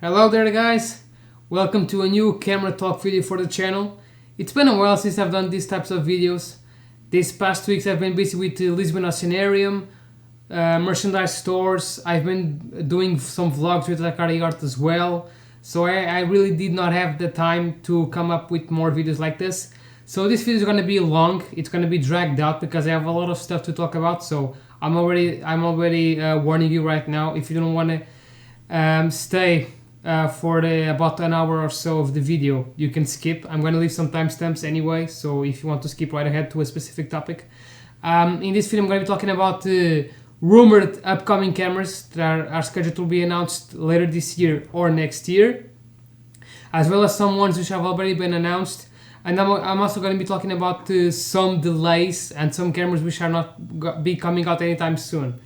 Hello there guys, welcome to a new camera talk video for the channel. It's been a while since I've done these types of videos. These past weeks I've been busy with the Lisbon Oceanarium, merchandise stores. I've been doing some vlogs with Lakari Art as well. So I really did not have the time to come up with more videos like this. So this video is going to be long, it's going to be dragged out because I have a lot of stuff to talk about. So I'm already warning you right now, if you don't want to stay for about an hour or so of the video, you can skip. I'm going to leave some timestamps anyway, so if you want to skip right ahead to a specific topic. In this video I'm going to be talking about rumored upcoming cameras that are scheduled to be announced later this year or next year, as well as some ones which have already been announced. And I'm also going to be talking about some delays and some cameras which are not be coming out anytime soon.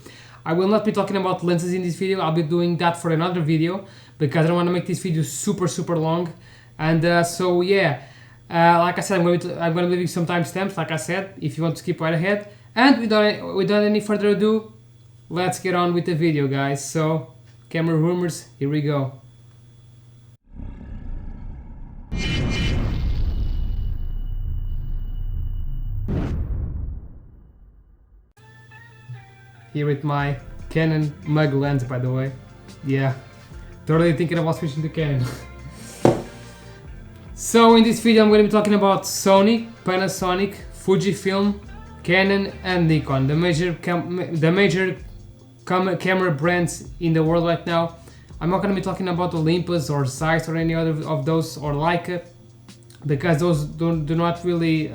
I will not be talking about lenses in this video. I'll be doing that for another video because I don't want to make this video super long. And so yeah, like I said, I'm going to leave you some timestamps, like I said, if you want to skip right ahead. And without any further ado, let's get on with the video, guys. So, camera rumors, here we go. Here with my Canon mug lens, by the way. Yeah, totally thinking about switching to Canon. So in this video I'm going to be talking about Sony, Panasonic, Fujifilm, Canon and Nikon, the major camera brands in the world right now. I'm not going to be talking about Olympus or Zeiss or any other of those, or Leica, because those do not really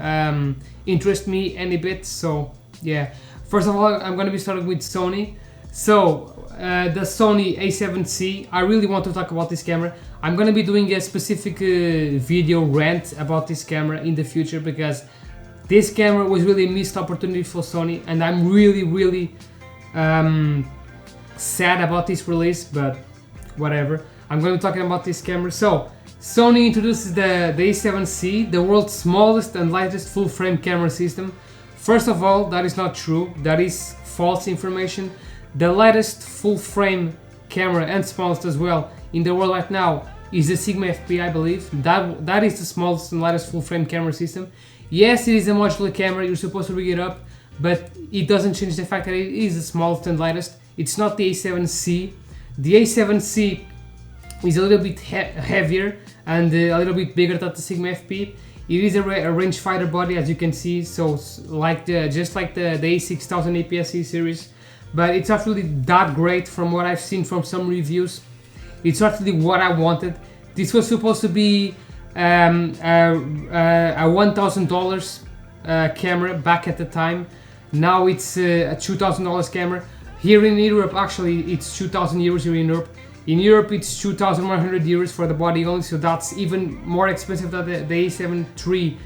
interest me any bit. So yeah, first of all I'm going to be starting with Sony. So the Sony A7c, I really want to talk about this camera. I'm going to be doing a specific video rant about this camera in the future, because this camera was really a missed opportunity for Sony, and I'm really sad about this release, but whatever. I'm going to be talking about this camera. So Sony introduces the A7c, the world's smallest and lightest full-frame camera system. First of all, that is not true. That is false information. The lightest full-frame camera, and smallest as well, in the world right now is the Sigma FP, I believe. That is the smallest and lightest full-frame camera system. Yes, it is a modular camera, you're supposed to rig it up, but it doesn't change the fact that it is the smallest and lightest. It's not the A7c. The A7c is a little bit heavier and a little bit bigger than the Sigma FP. It is a rangefinder body, as you can see, so like just like the A6000 APS-C series. But it's not really that great from what I've seen from some reviews. It's not really what I wanted. This was supposed to be a $1,000 camera back at the time. Now it's a $2,000 camera. Here in Europe, actually, it's 2,000 euros here in Europe. In Europe, it's 2,100 euros for the body only, so that's even more expensive than the A7 III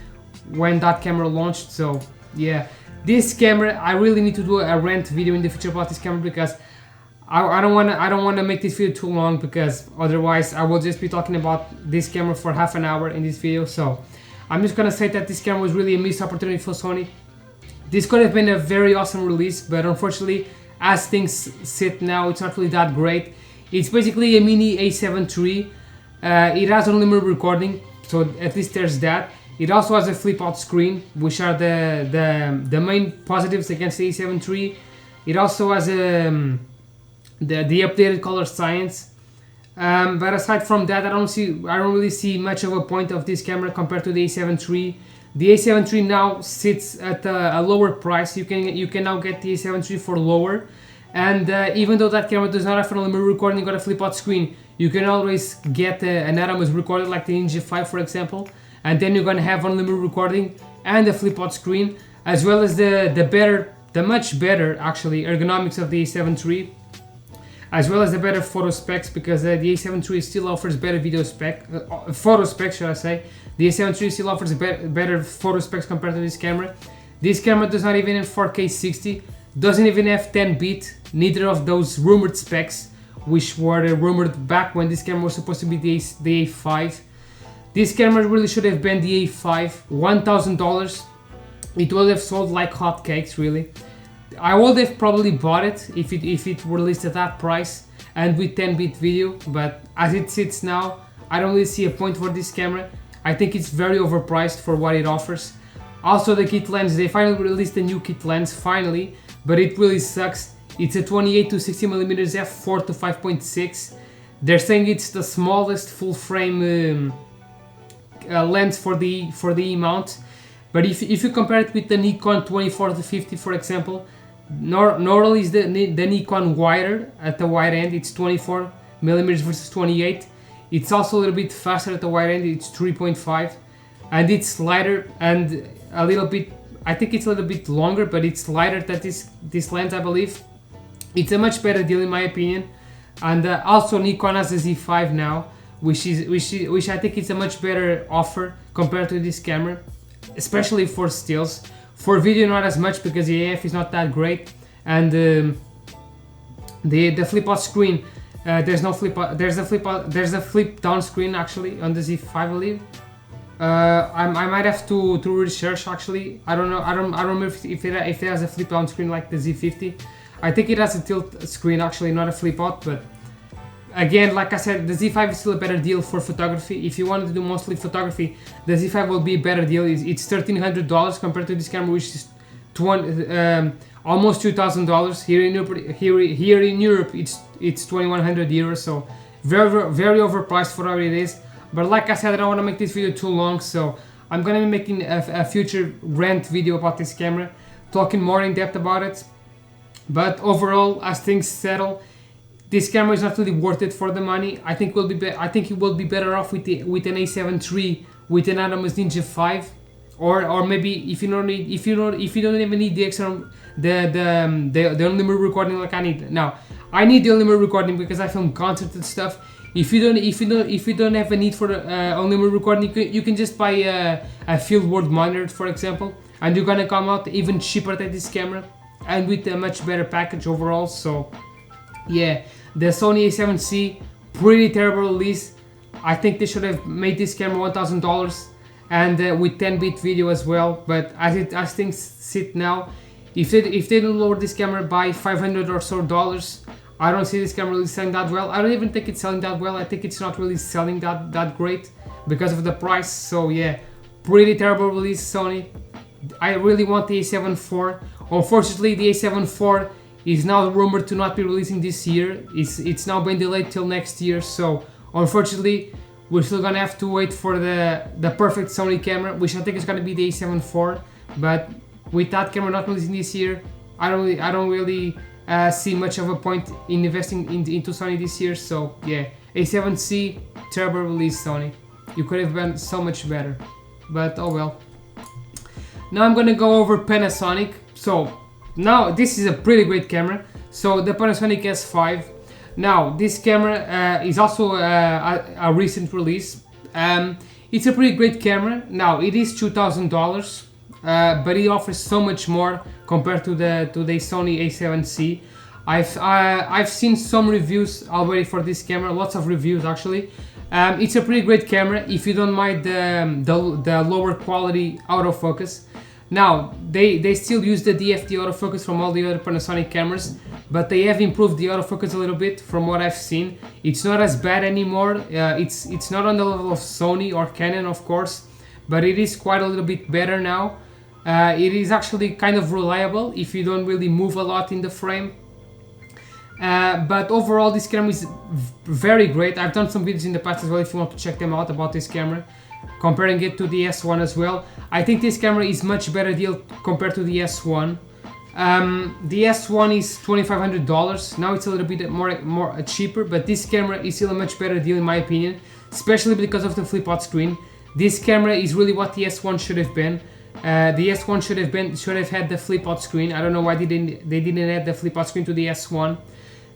when that camera launched. So yeah. This camera, I really need to do a rant video in the future about this camera, because I don't want to make this video too long, because otherwise I will just be talking about this camera for half an hour in this video. So I'm just gonna say that this camera was really a missed opportunity for Sony. This could have been a very awesome release, but unfortunately, as things sit now, it's not really that great. It's basically a mini A7 III. It has unlimited recording, so at least there's that. It also has a flip-out screen, which are the main positives against the A7 III. It also has the updated color science. But aside from that, I don't really see much of a point of this camera compared to the A7 III. The A7 III now sits at a lower price. You can now get the A7 III for lower. And even though that camera does not have unlimited recording, you got a flip-out screen, you can always get an autonomous recorder like the Ninja 5, for example. And then you're gonna have unlimited recording and the flip-out screen, as well as the much better actually ergonomics of the A7 III, as well as the better photo specs, because the A7 III still offers better photo specs, should I say. The A7 III still offers better photo specs compared to this camera. This camera does not even have 4K 60, doesn't even have 10-bit, neither of those rumored specs, which were rumored back when this camera was supposed to be the A5. This camera really should have been the A5, $1,000. It would have sold like hotcakes, really. I would have probably bought it if it were listed at that price. and with 10-bit video, but as it sits now, I don't really see a point for this camera. I think it's very overpriced for what it offers. Also the kit lens, they finally released a new kit lens, finally, but it really sucks. It's a 28 to 60mm f4 to 5.6. They're saying it's the smallest full frame lens for the E mount, but if you compare it with the Nikon 24 to 50, for example, normally is the Nikon wider at the wide end. It's 24mm versus 28. It's also a little bit faster at the wide end. It's 3.5, and it's lighter and a little bit. I think it's a little bit longer, but it's lighter than this lens, I believe. It's a much better deal in my opinion. And also Nikon has a Z5 now, which I think is a much better offer compared to this camera, especially for stills. For video, not as much because the AF is not that great, and the flip out screen, there's no flip out. There's a flip down screen actually on the Z5, I believe. I might have to research actually. I don't know. I don't remember if it has a flip down screen like the Z50. I think it has a tilt screen actually, not a flip out, but again, like I said, the Z5 is still a better deal for photography. If you want to do mostly photography, the Z5 will be a better deal. It's $1,300 compared to this camera, which is almost $2,000. Here in Europe, it's 2,100 euros, so very overpriced for what it is. But like I said, I don't want to make this video too long, so I'm gonna be making a future rant video about this camera, talking more in depth about it. But overall, as things settle, this camera is not really worth it for the money. I think it will be better off with an A7 III with an Atomos Ninja 5, or maybe if you don't even need the external the unlimited recording like I need. Now I need the unlimited recording because I film concerts and stuff. If you don't have a need for unlimited recording, you can just buy a fieldwork monitor, for example, and you're gonna come out even cheaper than this camera and with a much better package overall. So yeah, the Sony A7c, pretty terrible release. I think they should have made this camera $1,000 and with 10-bit video as well. But as things sit now, if they don't lower this camera by $500 or so, I don't see this camera really selling that well. I don't even think it's selling that well. I think it's not really selling that great because of the price. So yeah, pretty terrible release, Sony. I really want the A7 IV. Unfortunately, the A7 IV is now rumored to not be releasing this year. It's now been delayed till next year. So unfortunately, we're still gonna have to wait for the perfect Sony camera, which I think is gonna be the A7 IV. But with that camera not releasing this year, I don't really see much of a point in investing into Sony this year. So yeah, A7c, terrible release, Sony. You could have been so much better, but oh well. Now I'm gonna go over Panasonic. So now this is a pretty great camera. So the Panasonic S5. Now this camera is also a recent release. It's a pretty great camera. Now it is $2,000, but it offers so much more compared to the Sony A7c. I've seen some reviews already for this camera, lots of reviews actually. It's a pretty great camera if you don't mind the lower quality autofocus. Now they still use the DFD autofocus from all the other Panasonic cameras, but they have improved the autofocus a little bit from what I've seen. It's not as bad anymore. It's not on the level of Sony or Canon, of course, but it is quite a little bit better now. It is actually kind of reliable if you don't really move a lot in the frame. But overall, this camera is very great. I've done some videos in the past as well if you want to check them out about this camera, comparing it to the S1 as well. I think this camera is much better deal compared to the S1. The S1 is $2,500. Now it's a little bit more cheaper, but this camera is still a much better deal in my opinion, especially because of the flip out screen. This camera is really what the S1 should have been. The S1 should have had the flip out screen. I don't know why they didn't add the flip out screen to the S1.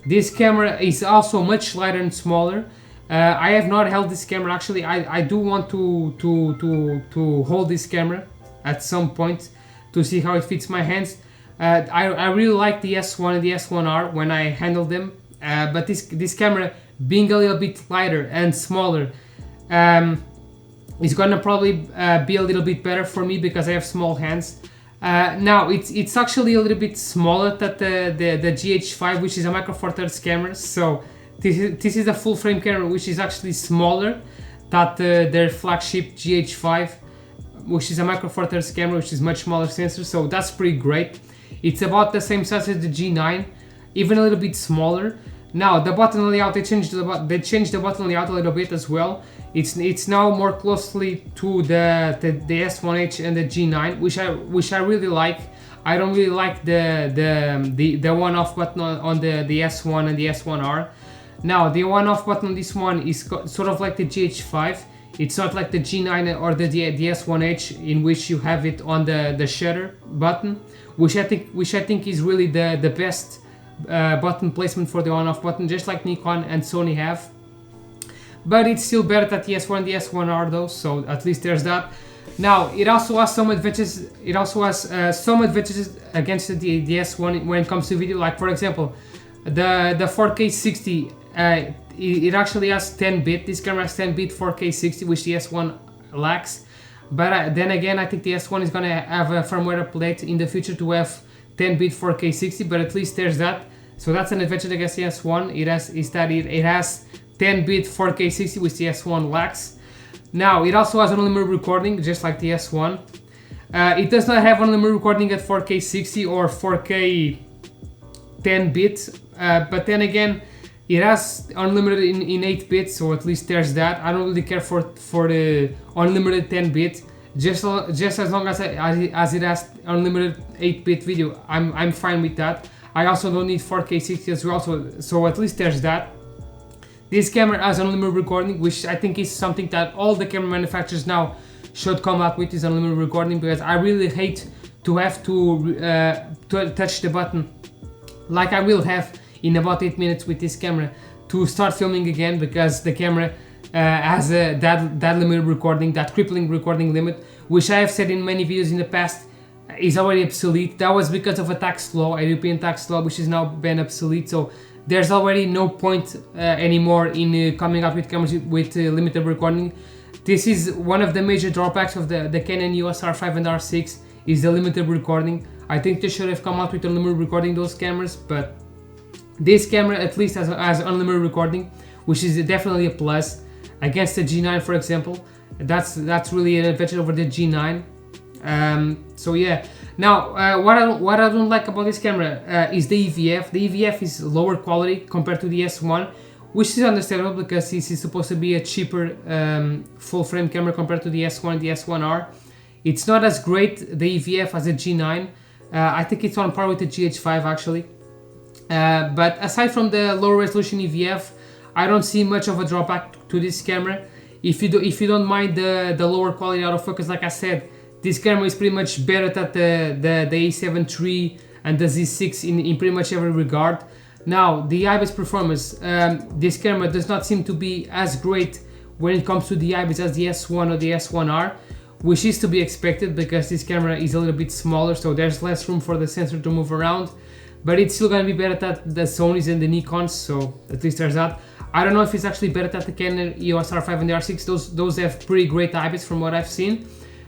This camera is also much lighter and smaller. I have not held this camera actually. I do want to hold this camera at some point to see how it fits my hands. I really like the S1 and the S1R when I handle them, but this camera being a little bit lighter and smaller is gonna probably be a little bit better for me because I have small hands. Now it's actually a little bit smaller than the GH5, which is a Micro Four Thirds camera. So this is a full frame camera, which is actually smaller than their flagship GH5, which is a micro four thirds camera, which is much smaller sensor, so that's pretty great. It's about the same size as the G9, even a little bit smaller. Now the button layout, they changed the button layout a little bit as well. It's now more closely to the S1H and the G9, which I really like. I don't really like the one-off button on the S1 and the S1R. Now the one-off button on this one is sort of like the GH5. It's not like the G9 or the S1H, in which you have it on the shutter button, which I think is really the best button placement for the on-off button, just like Nikon and Sony have. But it's still better than the S1 and the S1R though, so at least there's that. Now it also has some advantages. It also has some advantages against the S1 when it comes to video. Like for example, the 4K 60. It actually has 10-bit. This camera has 10-bit 4K 60, which the S1 lacks. But then again, I think the S1 is gonna have a firmware update in the future to have 10-bit 4K 60. But at least there's that. So that's an advantage against the S1. It has 10-bit 4K 60, which the S1 lacks. Now it also has unlimited recording, just like the S1. It does not have unlimited recording at 4K 60 or 4K 10-bit, but then again, it has unlimited in 8-bit, so at least there's that. I don't really care for the unlimited 10-bit, just as long as it has unlimited 8-bit video, I'm fine with that. I also don't need 4K 60 as well, so at least there's that. This camera has unlimited recording, which I think is something that all the camera manufacturers now should come up with, is unlimited recording, because I really hate to have to touch the button like I will have in about 8 minutes with this camera to start filming again, because the camera has that limited recording, that crippling recording limit, which I have said in many videos in the past is already obsolete. That was because of a tax law, a European tax law, which has now been obsolete. So there's already no point anymore in coming up with cameras with limited recording. This is one of the major drawbacks of the Canon EOS R5 and R6, is the limited recording. I think they should have come out with unlimited recording, those cameras, but this camera at least has unlimited recording, which is definitely a plus against the G9, for example. That's really an advantage over the G9. So yeah. Now what I don't like about this camera is the EVF. The EVF is lower quality compared to the S1, which is understandable because this is supposed to be a cheaper full frame camera compared to the S1 and the S1R. It's not as great, the EVF, as a G9. I think it's on par with the GH5 actually. But aside from the lower resolution EVF, I don't see much of a drawback to this camera. If you don't mind the lower quality autofocus, like I said, this camera is pretty much better than the A7 III and the Z6 in pretty much every regard. Now the IBIS performance, this camera does not seem to be as great when it comes to the IBIS as the S1 or the S1R, which is to be expected because this camera is a little bit smaller, so there's less room for the sensor to move around. But it's still gonna be better than the Sonys and the Nikons, so at least there's that. I don't know if it's actually better than the Canon EOS R5 and the R6. Those have pretty great IBIS from what I've seen,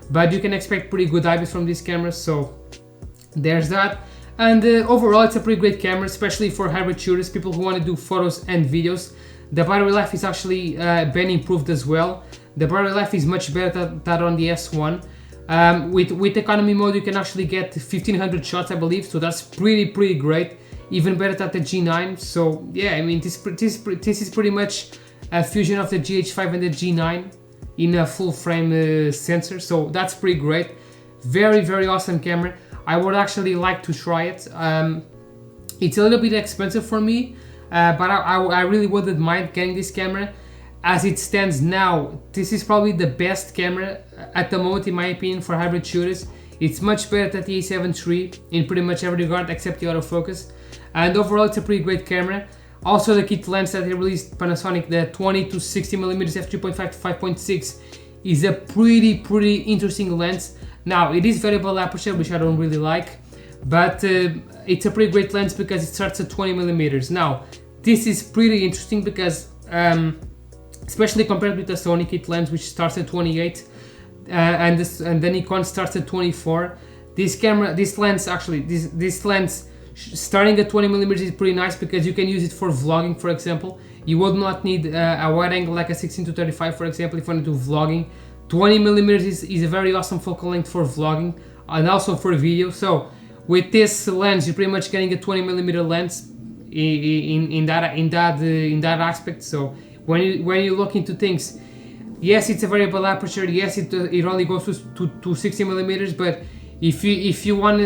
but you can expect pretty good IBIS from these cameras, so there's that. And overall, it's a pretty great camera, especially for hybrid shooters, people who want to do photos and videos. The battery life is actually been improved as well. The battery life is much better than on the S1. With economy mode, you can actually get 1500 shots, I believe, so that's pretty great, even better than the G9. So yeah, I mean, this is pretty much a fusion of the GH5 and the G9 in a full frame sensor, so that's pretty great. Very awesome camera. I would actually like to try it. It's a little bit expensive for me, but I really wouldn't mind getting this camera. As it stands now, this is probably the best camera at the moment, in my opinion, for hybrid shooters. It's much better than the A7 III in pretty much every regard except the autofocus. And overall, it's a pretty great camera. Also, the kit lens that they released, Panasonic, the 20 to 60mm f2.5 to 5.6, is a pretty interesting lens. Now, it is variable aperture, which I don't really like, but it's a pretty great lens because it starts at 20mm. Now, this is pretty interesting because especially compared with the Sony kit lens, which starts at 28, and the Nikon starts at 24. This lens starting at 20mm is pretty nice because you can use it for vlogging, for example. You would not need a wide angle like a 16-35, for example, if you want to do vlogging. 20mm is a very awesome focal length for vlogging and also for video. So with this lens, you're pretty much getting a 20mm lens in that aspect. So when you look into things, yes, it's a variable aperture. Yes, it only goes to 60mm, but if you want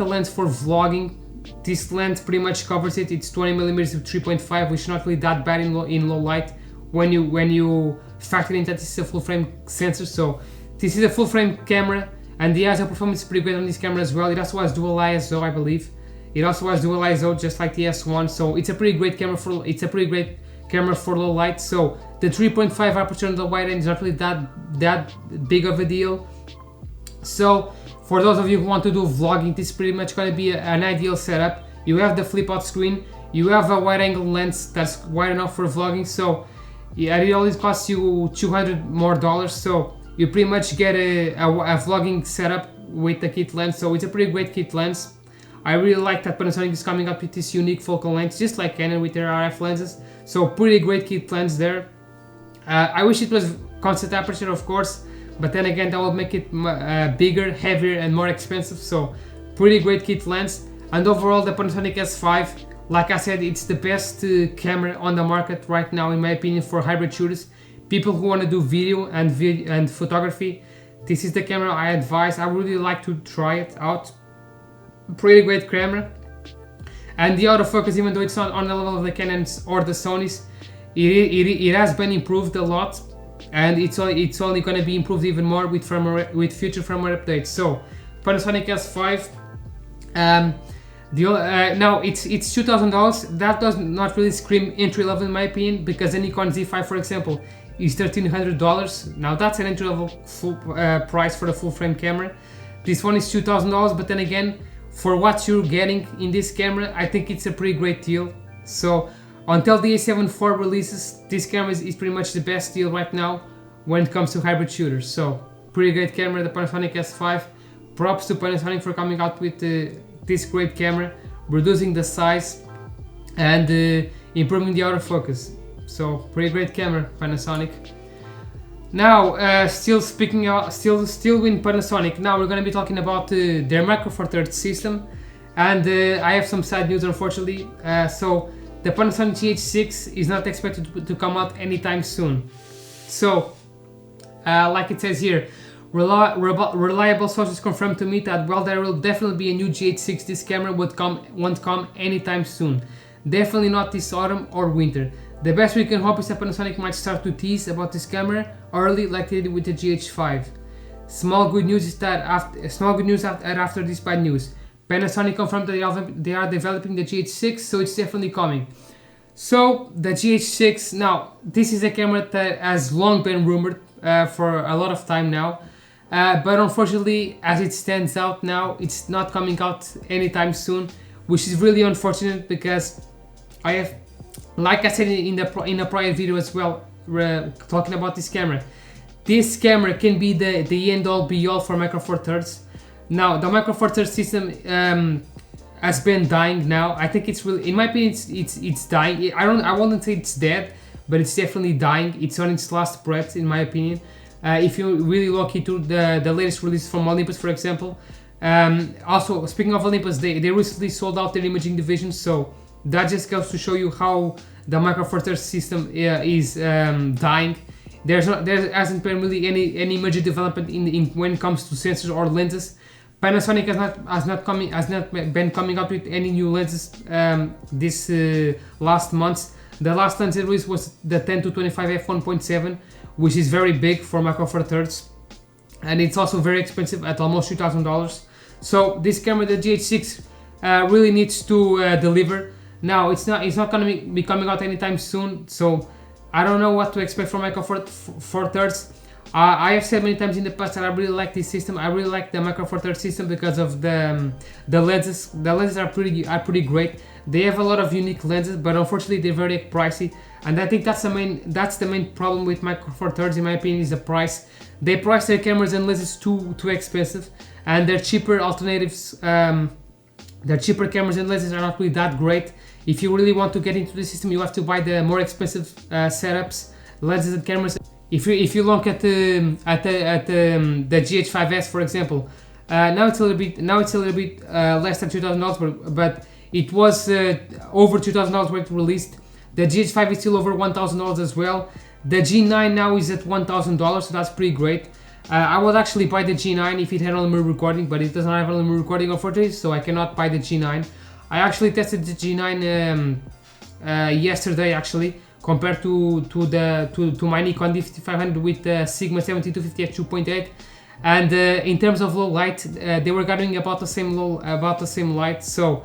a lens for vlogging, this lens pretty much covers it. It's 20mm with 3.5, which is not really that bad in low light when you factor in that this is a full frame sensor. So this is a full frame camera, and the ISO performance is pretty good on this camera as well. It also has dual ISO, I believe. It also has dual ISO just like the S1, so it's a pretty great camera for low light. So the 3.5 aperture on the wide end is not really that big of a deal. So for those of you who want to do vlogging, this is pretty much going to be an ideal setup. You have the flip out screen, you have a wide angle lens that's wide enough for vlogging, so yeah, it only costs you $200 more, so you pretty much get a vlogging setup with the kit lens. So it's a pretty great kit lens. I really like that Panasonic is coming up with this unique focal length, just like Canon with their RF lenses. So pretty great kit lens there. I wish it was constant aperture, of course, but then again that would make it bigger, heavier and more expensive. So pretty great kit lens. And overall the Panasonic S5, like I said, it's the best camera on the market right now in my opinion for hybrid shooters. People who want to do video and photography, this is the camera I advise. I really like to try it out. Pretty great camera. And the autofocus, even though it's not on the level of the Canons or the Sonys, it has been improved a lot, and it's only going to be improved even more with future firmware updates. So Panasonic S5, now it's $2,000. That does not really scream entry level in my opinion, because the Nikon Z5, for example, is $1,300. Now that's an entry level price for the full frame camera. This one is $2,000, but then again, for what you're getting in this camera, I think it's a pretty great deal. So until the A7 IV releases, this camera is pretty much the best deal right now when it comes to hybrid shooters. So pretty great camera, the Panasonic S5. Props to Panasonic for coming out with this great camera, reducing the size and improving the autofocus. So pretty great camera, Panasonic. Now, still in Panasonic, now we're going to be talking about their Micro Four Thirds system, and I have some sad news, unfortunately. So the Panasonic GH6 is not expected to come out anytime soon. So, like it says here, reliable sources confirmed to me that while there will definitely be a new GH6, this camera won't come anytime soon. Definitely not this autumn or winter. The best we can hope is that Panasonic might start to tease about this camera early, like they did with the GH5. Small good news after this bad news. Panasonic confirmed that they are developing the GH6, so it's definitely coming. So the GH6, now this is a camera that has long been rumored for a lot of time now, but unfortunately, as it stands out now, it's not coming out anytime soon, which is really unfortunate, because I have, like I said in a prior video as well, talking about this camera. This camera can be the end all be all for Micro Four Thirds. Now the Micro Four Thirds system has been dying now. I think it's really, in my opinion, it's dying. I wouldn't say it's dead, but it's definitely dying. It's on its last breath, in my opinion. If you really look into the latest release from Olympus, for example. Also, speaking of Olympus, they recently sold out their imaging division, so that just goes to show you how the Micro Four Thirds system is dying. There hasn't been really any major development in when it comes to sensors or lenses. Panasonic has not been coming up with any new lenses this last months. The last lens it released was the 10-25 f1.7, which is very big for Micro Four Thirds, and it's also very expensive at almost $2,000. So this camera, the GH6, really needs to deliver. Now it's not going to be coming out anytime soon, so I don't know what to expect from Micro Four Thirds. I have said many times in the past that I really like this system. I really like the Micro Four Thirds system because of the lenses. The lenses are pretty great. They have a lot of unique lenses, but unfortunately they're very pricey. And I think that's the main problem with Micro Four Thirds, in my opinion, is the price. They price their cameras and lenses too expensive, and their cheaper alternatives, their cheaper cameras and lenses are not really that great. if you really want to get into the system, you have to buy the more expensive setups, lenses and cameras. If you look at the GH5s, for example, now it's a little bit less than $2,000, but it was over $2,000 when it released. The GH5 is still over $1,000 as well. The G9 now is at $1,000, so that's pretty great. I would actually buy the G9 if it had on-camera recording, but it doesn't have on-camera recording unfortunately, so I cannot buy the G9. I actually tested the G9 yesterday actually, compared to my Nikon D5500 with the Sigma 7250 f2.8, and in terms of low light, they were gathering about the same light. So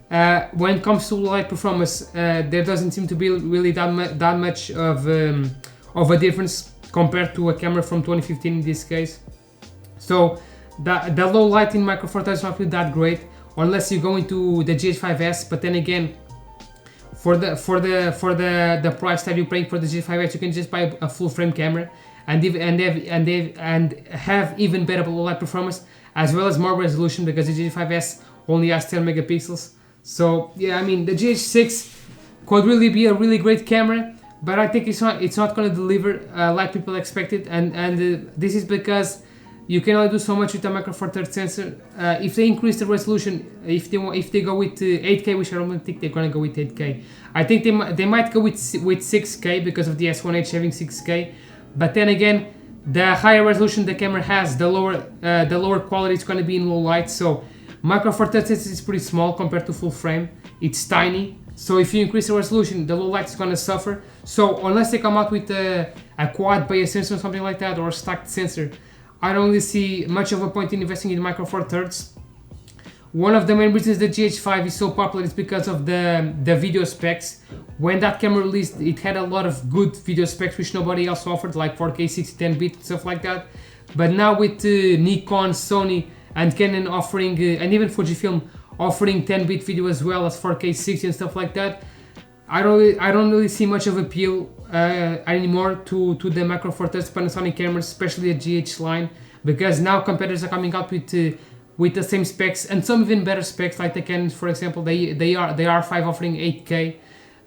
when it comes to low light performance, there doesn't seem to be really that much of a difference compared to a camera from 2015 in this case. So the low light in Micro Four Thirds is not really that great unless you go into the GH5s, but then again, for the price that you're paying for the GH5s, you can just buy a full frame camera and have even better low light performance as well as more resolution, because the GH5s only has 10 megapixels. So yeah, I mean, the GH6 could really be a really great camera, but I think it's not going to deliver like people expected, and this is because you can only do so much with a Micro Four Thirds sensor. If they increase the resolution, if they go with 8K, which I don't think they're going to go with 8K, I think they might go with 6K because of the S1H having 6K. But then again, the higher resolution the camera has, the lower quality it's going to be in low light. So Micro Four Thirds is pretty small compared to full frame. It's tiny. So if you increase the resolution, the low light is going to suffer. So unless they come out with a quad base sensor or something like that, or a stacked sensor, I don't really see much of a point in investing in Micro Four Thirds. One of the main reasons the GH5 is so popular is because of the video specs. When that camera released, it had a lot of good video specs which nobody else offered, like 4K 60, 10-bit, stuff like that. But now with Nikon, Sony and Canon offering, and even Fujifilm offering 10-bit video as well as 4K 60 and stuff like that, I don't really see much of appeal anymore to the Micro Four Thirds Panasonic cameras, especially the GH line, because now competitors are coming out with the same specs and some even better specs, like the Canon, for example. They are R5 offering 8K,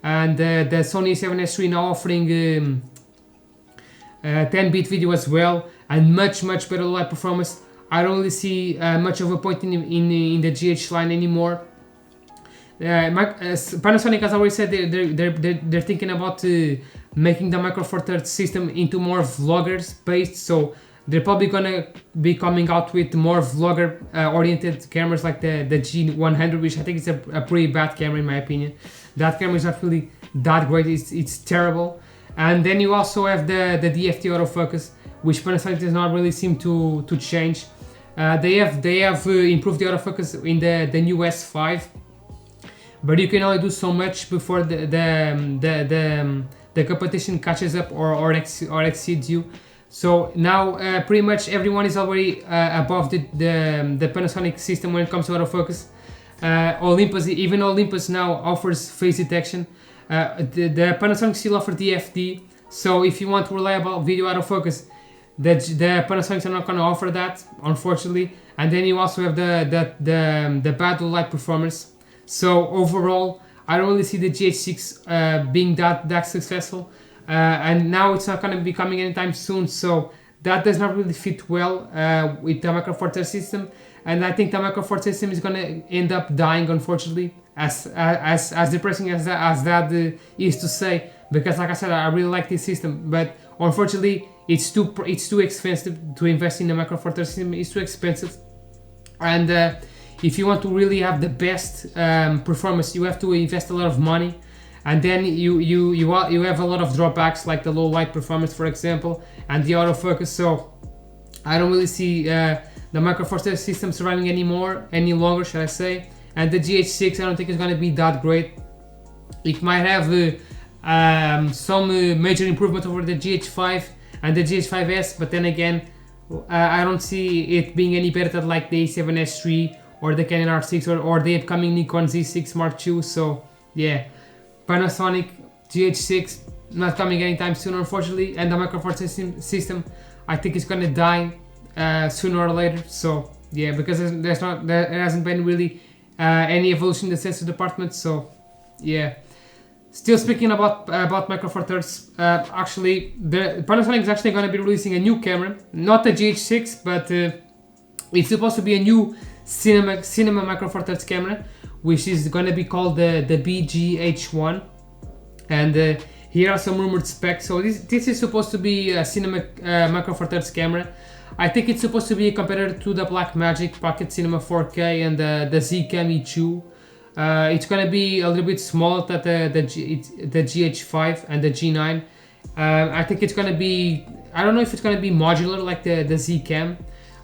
and the Sony A7 III now offering 10-bit video as well, and much better light performance. I don't really see much of a point in the GH line anymore. Panasonic, as I already said, they're thinking about making the Micro Four Thirds system into more vloggers based. So they're probably gonna be coming out with more vlogger oriented cameras, like the G100, which I think is a pretty bad camera in my opinion. That camera is not really that great. It's terrible. And then you also have the DFT autofocus, which Panasonic does not really seem to change. They have improved the autofocus in the new S5, but you can only do so much before the competition catches up or exceeds you. So now pretty much everyone is already above the Panasonic system when it comes to autofocus. Even Olympus now offers face detection. The Panasonic still offers DFD, so if you want reliable video autofocus, the Panasonics are not going to offer that, unfortunately. And then you also have the bad low light performance. So overall, I don't really see the GH6 being that successful, and now it's not going to be coming anytime soon. So that does not really fit well with the Micro Four Thirds system, and I think the Micro Four Thirds system is going to end up dying, unfortunately, as depressing as that is to say. Because like I said, I really like this system, but unfortunately, it's too expensive to invest in the Micro Four Thirds system. It's too expensive, and if you want to really have the best performance, you have to invest a lot of money, and then you have a lot of drawbacks, like the low light performance, for example, and the autofocus. So I don't really see the Micro Four Thirds system surviving any longer, should I say. And the GH6, I don't think it's going to be that great. It might have some major improvement over the GH5 and the GH5s, but then again, I don't see it being any better than like the A7 III or the Canon R6 or the upcoming Nikon Z6 Mark II. So yeah, Panasonic GH6 not coming anytime soon, unfortunately, and the Micro Four Thirds system I think it's gonna die sooner or later. So yeah, because there hasn't been really any evolution in the sensor department. So yeah. Still speaking about Micro Four Thirds, actually, the Panasonic is actually going to be releasing a new camera, not the GH6, but it's supposed to be a new cinema Micro Four Thirds camera, which is going to be called the BGH1, and here are some rumored specs. So this is supposed to be a cinema Micro Four Thirds camera. I think it's supposed to be a competitor to the Blackmagic Pocket Cinema 4K and the Z-Cam E2. It's gonna be a little bit smaller than the GH5 and the G9. I think it's gonna be, I don't know if it's gonna be modular like the Z-Cam.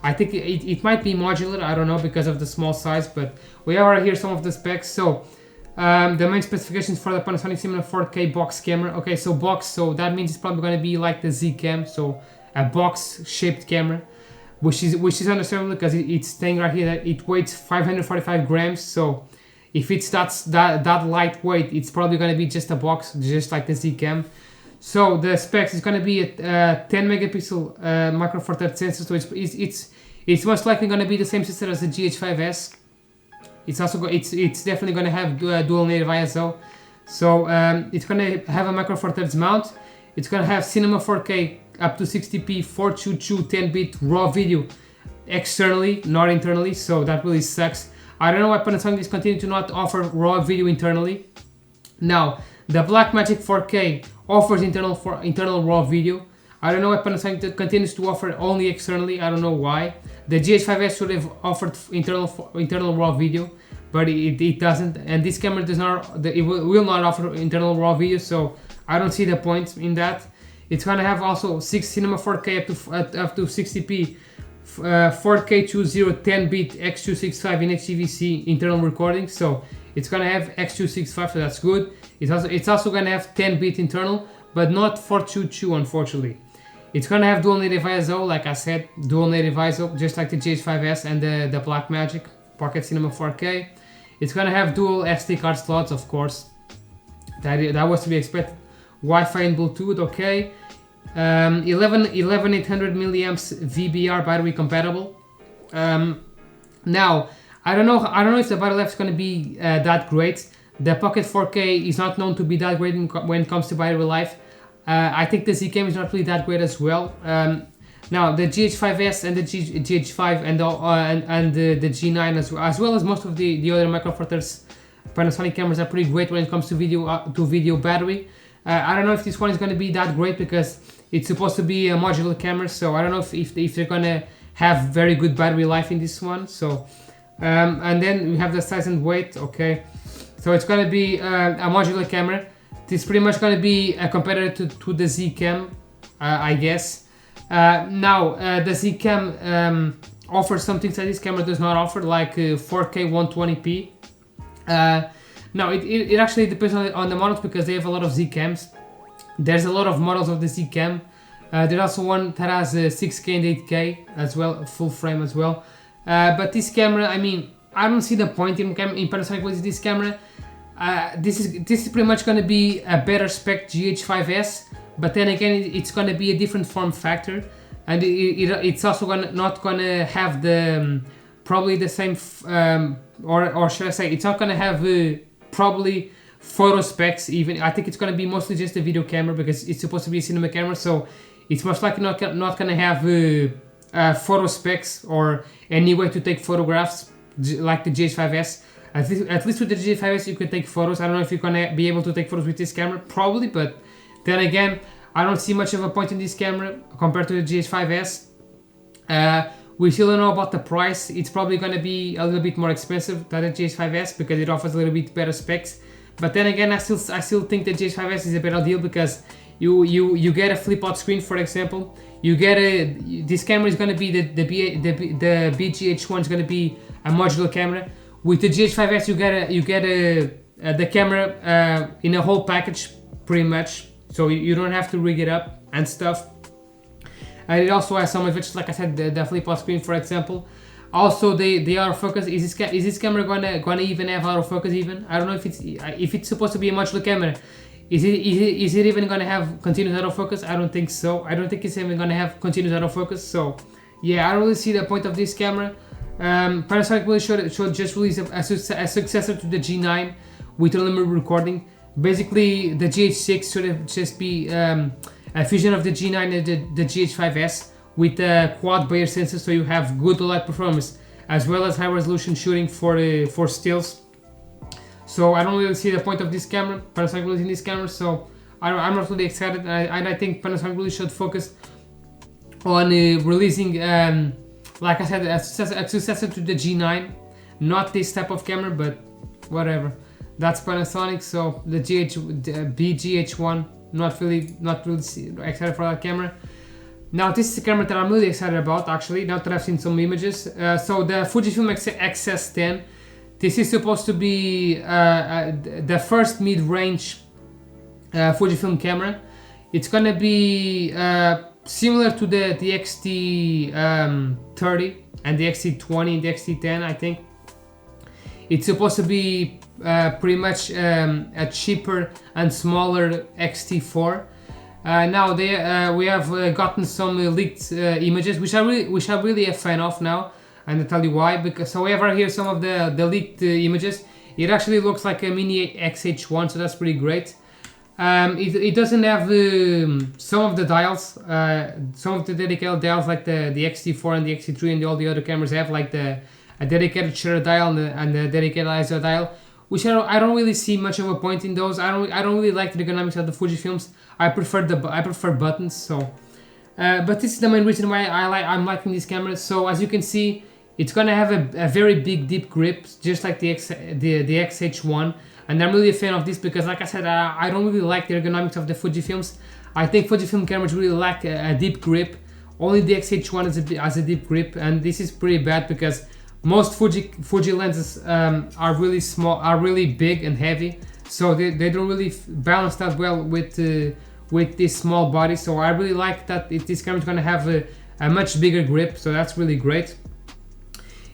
I think it might be modular, I don't know, because of the small size, but we are here some of the specs. So the main specifications for the Panasonic Cinema 4K box camera. Okay, so box, so that means it's probably gonna be like the Z-Cam, so a box shaped camera, which is understandable because it's staying right here that it weighs 545 grams. So if it's that lightweight, it's probably going to be just a box, just like the Z-Cam. So the specs is going to be a 10 megapixel Micro Four Thirds sensor. So it's most likely going to be the same sensor as the GH5s. It's definitely going to have dual native ISO. So it's going to have a Micro Four Thirds mount. It's going to have Cinema 4K up to 60p 422 10-bit raw video externally, not internally. So that really sucks. I don't know why Panasonic is continuing to not offer raw video internally. Now, the Blackmagic 4K offers internal raw video. I don't know why Panasonic continues to offer only externally. I don't know why. The GH5s should have offered internal raw video, but it doesn't. And this camera does not. It will not offer internal raw video, so I don't see the point in that. It's gonna have also 6 Cinema 4K up to 60p. 4K 20 10-bit X265 in HEVC internal recording, so it's gonna have X265, so that's good. It's also gonna have 10-bit internal, but not 422, unfortunately. It's gonna have dual native ISO, like I said, dual native ISO, just like the GH5s and the Blackmagic Pocket Cinema 4K. It's gonna have dual SD card slots, of course. That was to be expected. Wi-Fi and Bluetooth, okay. 11800 milliamps VBR battery compatible. Now I don't know if the battery life is going to be that great. The Pocket 4K is not known to be that great when it comes to battery life. I think the Z-Cam is not really that great as well. Now the GH5s and the GH5 and the G9 as well as most of the other Micro Four Thirds Panasonic cameras are pretty great when it comes to video battery. I don't know if this one is going to be that great because it's supposed to be a modular camera, so I don't know if they're going to have very good battery life in this one. So and then we have the size and weight. Okay, so it's going to be a modular camera. It's pretty much going to be a competitor to the Z-Cam, I guess. Now the Z-Cam offers some things that this camera does not offer, like 4K 120p. Now it actually depends on the models because they have a lot of Z-Cams. There's a lot of models of the Z-Cam. There's also one that has 6K and 8K as well, full frame as well. But this camera, I mean, I don't see the point in Panasonic with this camera. This is pretty much going to be a better spec GH5s, but then again it's going to be a different form factor, and it's also not going to have the probably the same or should I say it's not going to have probably photo specs even. I think it's going to be mostly just a video camera because it's supposed to be a cinema camera, so it's most likely not going to have photo specs or any way to take photographs like the GH5s. At least with the GH5s you can take photos. I don't know if you're going to be able to take photos with this camera, probably, but then again I don't see much of a point in this camera compared to the GH5s. We still don't know about the price. It's probably going to be a little bit more expensive than the GH5s because it offers a little bit better specs. But then again, I still think the GH5s is a better deal because you get a flip out screen, for example. You get this camera is going to be the BGH1 is going to be a modular camera. With the GH5s you get the camera in a whole package pretty much, so you don't have to rig it up and stuff. And it also has some advantages, like I said, the flip out screen, for example. Also, the autofocus, is this camera gonna even have autofocus even? I don't know if it's supposed to be a modular camera. Is it even gonna have continuous autofocus? I don't think so. I don't think it's even gonna have continuous autofocus. So yeah, I don't really see the point of this camera. Panasonic really should just release a successor to the G9 with unlimited recording. Basically, the GH6 should have just be a fusion of the G9 and the GH5s with a quad Bayer sensor, so you have good light performance as well as high resolution shooting for stills. So I don't really see the point of this camera, Panasonic releasing this camera, so I'm not really excited, and I think Panasonic really should focus on releasing, like I said, a successor to the G9, not this type of camera, but whatever. That's Panasonic. So the BGH1, not really excited for that camera. Now this is a camera that I'm really excited about, actually, now that I've seen some images. So the Fujifilm X-S10, this is supposed to be the first mid-range Fujifilm camera. It's gonna be similar to the XT30 and the XT20 and the XT10, I think. It's supposed to be pretty much a cheaper and smaller XT4. Now we have gotten some leaked images, which I'm really a fan of now, and I'll tell you why. Because so we have right here some of the leaked images. It actually looks like a mini XH1, so that's pretty great. It doesn't have some of the dials, some of the dedicated dials like the XT4 and the XT3 and all the other cameras have, like a dedicated shutter dial and the dedicated ISO dial, which I don't really see much of a point in those. I don't really like the ergonomics of the Fujifilms. I prefer buttons. So, but this is the main reason why I'm liking these cameras. So as you can see, it's gonna have a very big deep grip, just like the XH1. And I'm really a fan of this because, like I said, I don't really like the ergonomics of the Fujifilms. I think Fujifilm cameras really lack a deep grip. Only the XH1 has a deep grip, and this is pretty bad because most Fuji lenses are really small, are really big and heavy, so they don't really balance that well with this small body. So I really like that this camera is going to have a much bigger grip, so that's really great.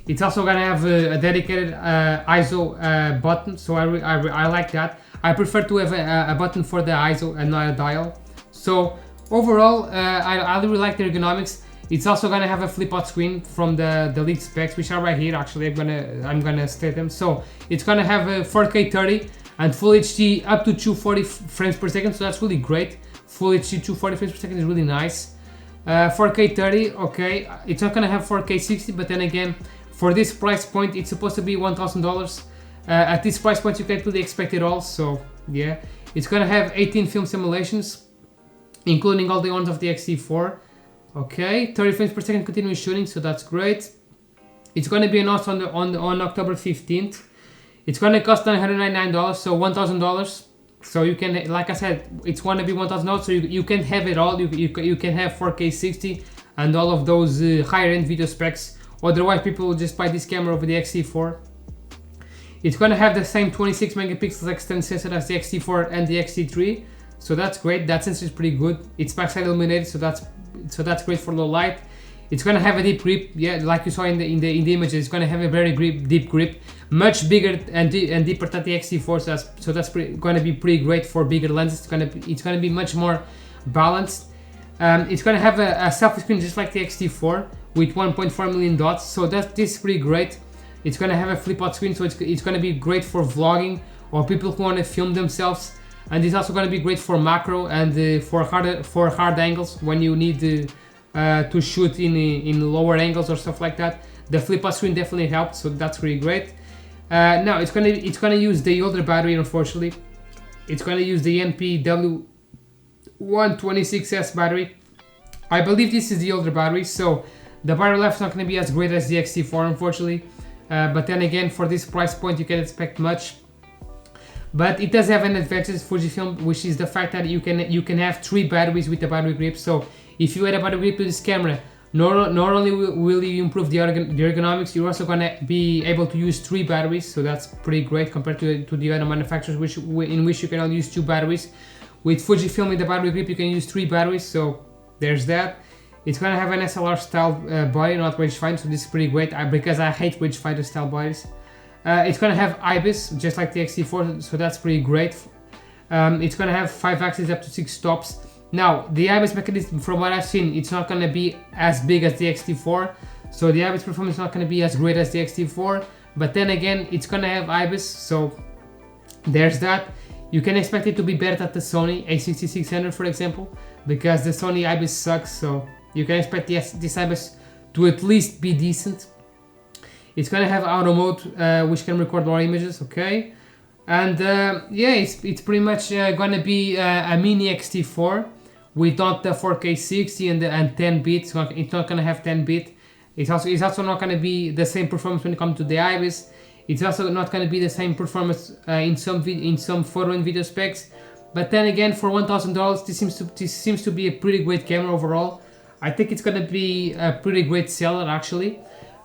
It's also going to have a dedicated ISO button, so I like that. I prefer to have a button for the ISO and not a dial. So overall, I really like the ergonomics. It's also going to have a flip-out screen from the leaked specs, which are right here. Actually, I'm gonna state them. So it's going to have a 4K 30 and Full HD up to 240 frames per second. So that's really great. Full HD 240 frames per second is really nice. 4K 30, okay. It's not going to have 4K 60, but then again, for this price point, it's supposed to be $1,000. At this price point, you can't really expect it all. So yeah, it's going to have 18 film simulations, including all the ones of the XT4. Okay, 30 frames per second continuous shooting, so that's great. It's going to be announced on October 15th. It's going to cost $999, so $1,000. So you can, like I said, it's going to be $1,000, so you can have it all. You can have 4K 60 and all of those higher end video specs. Otherwise, people will just buy this camera over the XT4. It's going to have the same 26 megapixels external sensor as the XT4 and the XT3, so that's great. That sensor is pretty good. It's backside illuminated, so that's great for low light. It's going to have a deep grip, yeah, like you saw in the images. It's going to have a very deep grip, much bigger and deeper than the XT4. So that's going to be pretty great for bigger lenses. It's going to be much more balanced. It's going to have a selfie screen just like the XT4 with 1.4 million dots. So this is pretty great. It's going to have a flip-out screen, so it's going to be great for vlogging or people who want to film themselves. And it's also going to be great for macro and for hard angles when you need to shoot in lower angles or stuff like that. The flip-out screen definitely helps, so that's really great. Now it's going to use the older battery. Unfortunately, it's going to use the NP-W126S battery. I believe this is the older battery, so the battery life is not going to be as great as the XT4, unfortunately. But then again, for this price point, you can expect much. But it does have an advantage, Fujifilm, which is the fact that you can have 3 batteries with the battery grip. So if you add a battery grip to this camera, not only will you improve the ergonomics, you're also going to be able to use 3 batteries. So that's pretty great compared to the other manufacturers, in which you can only use 2 batteries. With Fujifilm with the battery grip, you can use 3 batteries. So there's that. It's going to have an SLR style body, not rangefinder. So this is pretty great because I hate rangefinder style bodies. It's going to have IBIS, just like the XT4, so that's pretty great. It's going to have 5 axes up to 6 stops. Now, the IBIS mechanism, from what I've seen, it's not going to be as big as the XT4, so the IBIS performance is not going to be as great as the XT4, but then again, it's going to have IBIS, so there's that. You can expect it to be better than the Sony A6600, for example, because the Sony IBIS sucks, so you can expect this IBIS to at least be decent. It's gonna have auto mode, which can record more images, okay? And yeah, it's pretty much gonna be a mini X-T4 without the 4K 60 and 10 bit. So it's not gonna have 10 bit. It's also not gonna be the same performance when it comes to the IBIS. It's also not gonna be the same performance in some photo and video specs. But then again, for $1,000, this seems to be a pretty great camera overall. I think it's gonna be a pretty great seller actually.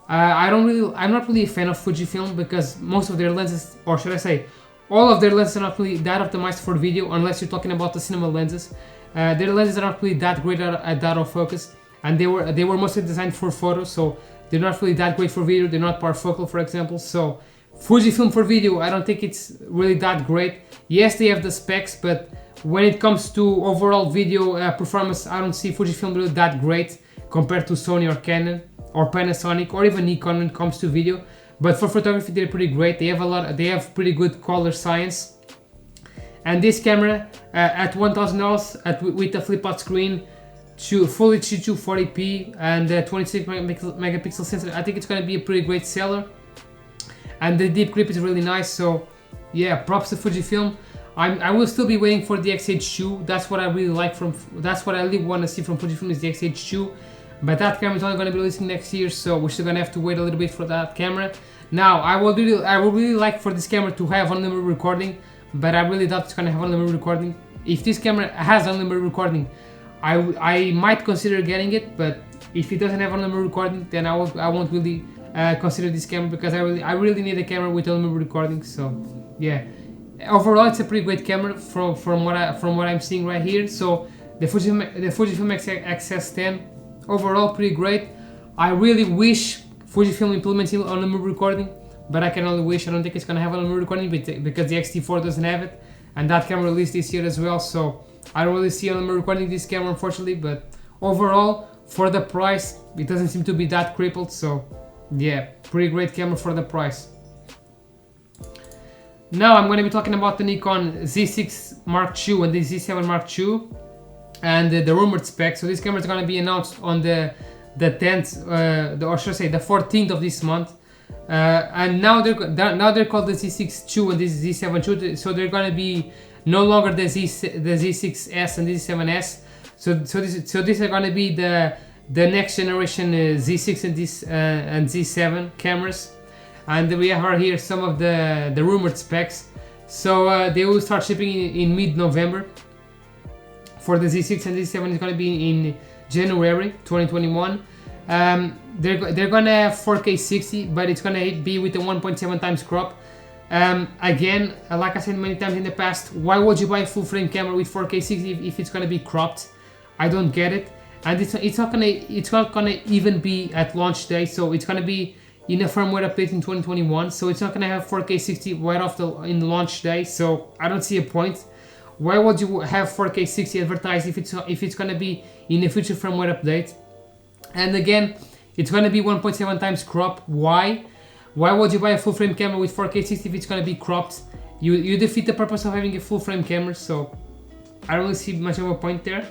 I'm not really a fan of Fujifilm because most of their lenses, or should I say, all of their lenses are not really that optimized for video, unless you're talking about the cinema lenses. Their lenses are not really that great at autofocus, and they were mostly designed for photos, so they're not really that great for video. They're not parfocal, for example. So Fujifilm for video, I don't think it's really that great. Yes, they have the specs, but when it comes to overall video performance, I don't see Fujifilm really that great compared to Sony or Canon or Panasonic or even Nikon when it comes to video. But for photography, they're pretty great. They have pretty good color science. And this camera at $1,000 with a flip out screen, full HD 240p and 26 megapixel sensor, I think it's going to be a pretty great seller. And the deep grip is really nice, so yeah, props to Fujifilm. I will still be waiting for the X-H2. That's what I really like that's what I really want to see from Fujifilm, is the X-H2. But that camera is only going to be releasing next year, so we're still going to have to wait a little bit for that camera. Now, I would really like for this camera to have unlimited recording, but I really doubt it's going to have unlimited recording. If this camera has unlimited recording, I might consider getting it, but if it doesn't have unlimited recording, then I won't really consider this camera, because I really need a camera with unlimited recording. So yeah, overall it's a pretty great camera from what I'm seeing right here. So the Fujifilm X-S10, overall pretty great. I really wish Fujifilm implements unlimited recording, but I can only wish. I don't think it's gonna have unlimited recording because the X-T4 doesn't have it, and that camera released this year as well. So I don't really see unlimited recording in this camera, unfortunately. But overall, for the price, it doesn't seem to be that crippled. So yeah, pretty great camera for the price. Now I'm going to be talking about the Nikon Z6 Mark II and the Z7 Mark II and the rumored specs. So this camera is going to be announced on the 10th, or should I say the 14th of this month. And now they're called the Z6 II and this Z7 II. So they're going to be no longer the Z6S and the Z7S. So these are going to be the next generation Z6 and Z7 cameras. And we have here some of the rumored specs. So they will start shipping in mid-November. For the Z6 and Z7 is going to be in January 2021. They're going to have 4K 60, but it's going to be with a 1.7 times crop. Again, like I said many times in the past, why would you buy a full frame camera with 4K 60 if it's going to be cropped? I don't get it. And it's not gonna even be at launch day, so it's gonna be in a firmware update in 2021. So it's not gonna have 4K 60 right off in the launch day. So I don't see a point. Why would you have 4K 60 advertised if it's gonna be in a future firmware update? And again, it's gonna be 1.7 times crop. Why? Why would you buy a full frame camera with 4K 60 if it's gonna be cropped? You defeat the purpose of having a full frame camera. So I don't really see much of a point there.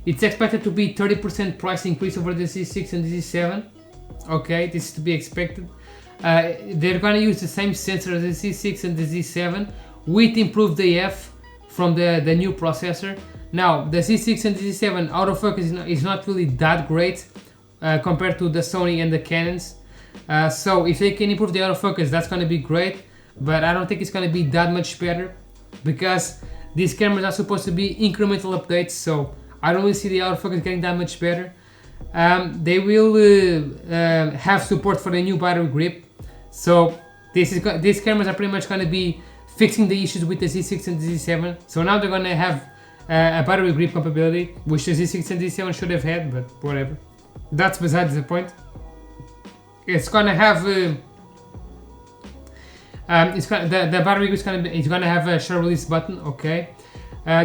It's expected to be 30% price increase over the Z6 and the Z7. Okay, this is to be expected. They're gonna use the same sensor as the Z6 and the Z7 with improved AF from the new processor. Now, the Z6 and the Z7 autofocus is not really that great compared to the Sony and the Canons. So if they can improve the autofocus, that's gonna be great. But I don't think it's gonna be that much better, because these cameras are supposed to be incremental updates, so I don't really see the autofocus getting that much better. They will have support for the new battery grip, so these cameras are pretty much going to be fixing the issues with the Z6 and the Z7. So now they're going to have a battery grip capability, which the Z6 and Z7 should have had, but whatever. That's besides the point. It's going to have the battery is going to have a shutter release button. Okay,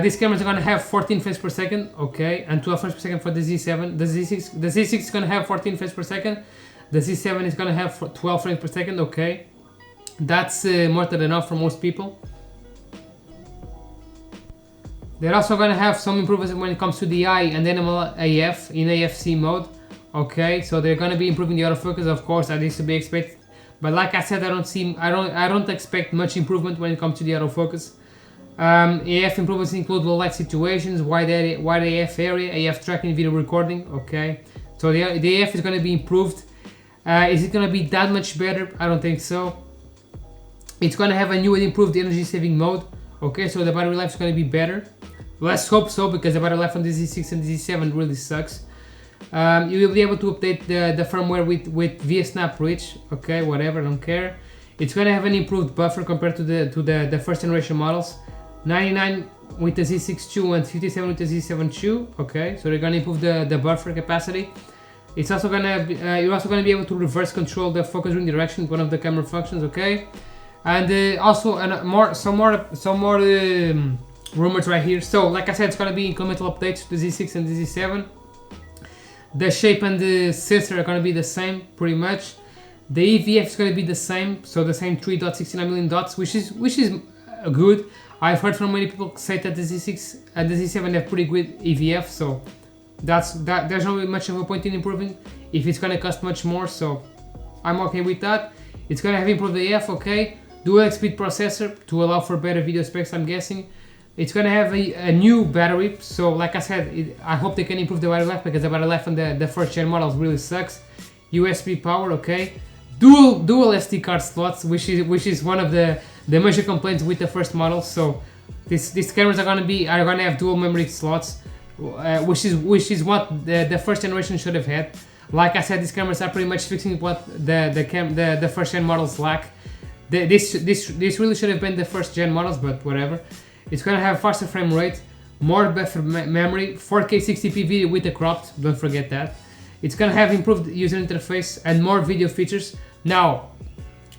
these cameras are going to have 14 frames per second. Okay, and 12 frames per second for the Z7. The Z6 is going to have 14 frames per second. The Z7 is going to have 12 frames per second. Okay, That's more than enough for most people. They're also gonna have some improvements when it comes to the eye and animal AF in AFC mode. Okay, so they're gonna be improving the autofocus, of course, that is to be expected. But like I said, I don't expect much improvement when it comes to the autofocus. AF improvements include low light situations, wide AF area, AF tracking, video recording. Okay, so the AF is gonna be improved. Is it gonna be that much better? I don't think so. It's gonna have a new and improved energy saving mode. Okay, so the battery life is gonna be better. Let's hope so, because the battery life on the Z6 and the Z7 really sucks. You will be able to update the firmware with via Snap Reach. Okay, whatever, don't care. It's gonna have an improved buffer compared to the first generation models. 99 with the Z6 II and 57 with the Z7 II. Okay, so they're gonna improve the buffer capacity. It's also gonna you're also gonna be able to reverse control the focus ring direction, one of the camera functions. Okay, and also some more rumors right here. So like I said, it's gonna be incremental updates to the Z6 and the Z7. The shape and the sensor are gonna be the same pretty much. The EVF is gonna be the same, so the same 3.69 million dots, which is good. I've heard from many people say that the Z6 and the Z7 have pretty good EVF, so there's not much of a point in improving if it's gonna cost much more, so I'm okay with that. It's gonna have improved AF, okay. Dual speed processor to allow for better video specs, I'm guessing. It's gonna have a new battery, so like I said, I hope they can improve the battery life, because the battery life on the first gen models really sucks. USB power, okay. Dual SD card slots, which is one of the major complaints with the first models. So these cameras are gonna have dual memory slots, which is what the first generation should have had. Like I said, these cameras are pretty much fixing what the first gen models lack. This really should have been the first gen models, but whatever. It's gonna have faster frame rate, more buffer memory, 4K 60p video with the cropped, don't forget that. It's gonna have improved user interface and more video features. Now,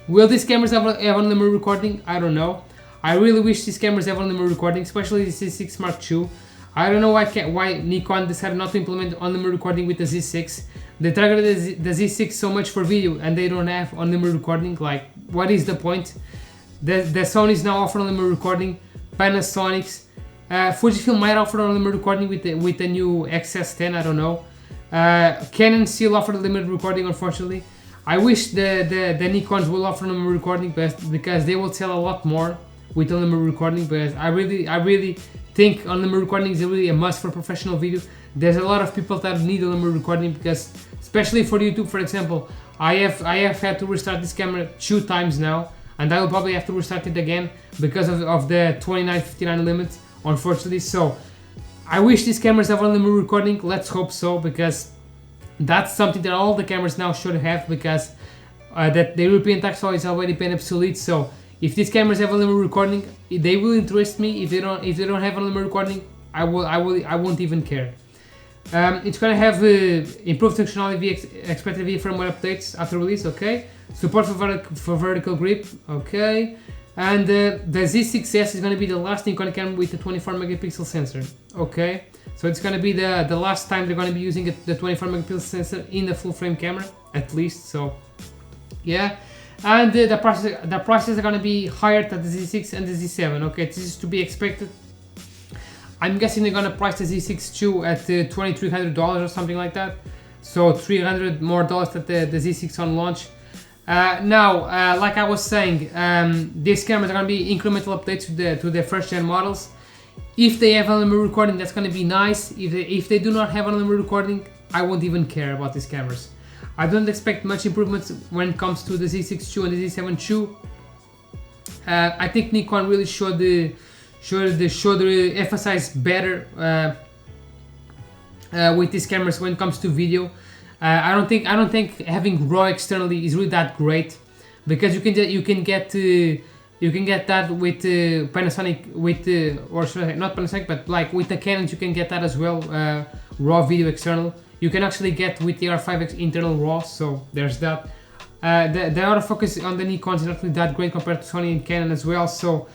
will these cameras have on-memory recording? I don't know. I really wish these cameras have on-memory recording, especially the Z6 Mark II. I don't know why Nikon decided not to implement on-memory recording with the Z6. They targeted the Z6 so much for video, and they don't have on-memory recording. Like, what is the point? The Sony's now offering on-memory recording. Panasonic's, Fujifilm might offer on-memory recording with the new XS10. I don't know. Canon still offered limited recording, unfortunately. I wish the Nikons will offer on-memory recording, because they will sell a lot more with on-memory recording. But I really think on-memory recording is really a must for professional video. There's a lot of people that need on-memory recording, because especially for YouTube, for example, I have had to restart this camera 2 times now, and I will probably have to restart it again because of the 2959 limit, unfortunately. So I wish these cameras have on-memory recording. Let's hope so, because that's something that all the cameras now should have, because that the European tax law is already been obsolete. So if these cameras have on-memory recording, they will interest me. If they don't have on-memory recording, I won't even care. It's gonna have improved functionality, expected via firmware updates after release. Okay, support for vertical grip. Okay, and the Z6S is gonna be the last Nikon camera with the 24 megapixel sensor. Okay, so it's gonna be the last time they're gonna be using the 24 megapixel sensor in the full frame camera, at least. So yeah, and the prices are gonna be higher than the Z6 and the Z7. Okay, this is to be expected. I'm guessing they're gonna price the Z6 II at $2,300 or something like that. So $300 more than the Z6 on launch. Now, like I was saying, these cameras are gonna be incremental updates to the first gen models. If they have on-memory recording, that's gonna be nice. If they do not have on-memory recording, I won't even care about these cameras. I don't expect much improvements when it comes to the Z6 II and the Z7 II. I think Nikon really should emphasize better with these cameras when it comes to video. I don't think having RAW externally is really that great, because you can get that with Panasonic, or should I say, not Panasonic, but like with the Canons you can get that as well. RAW video external you can actually get with the R5 internal RAW, so there's that. The autofocus on the Nikons is not really that great compared to Sony and Canon as well, so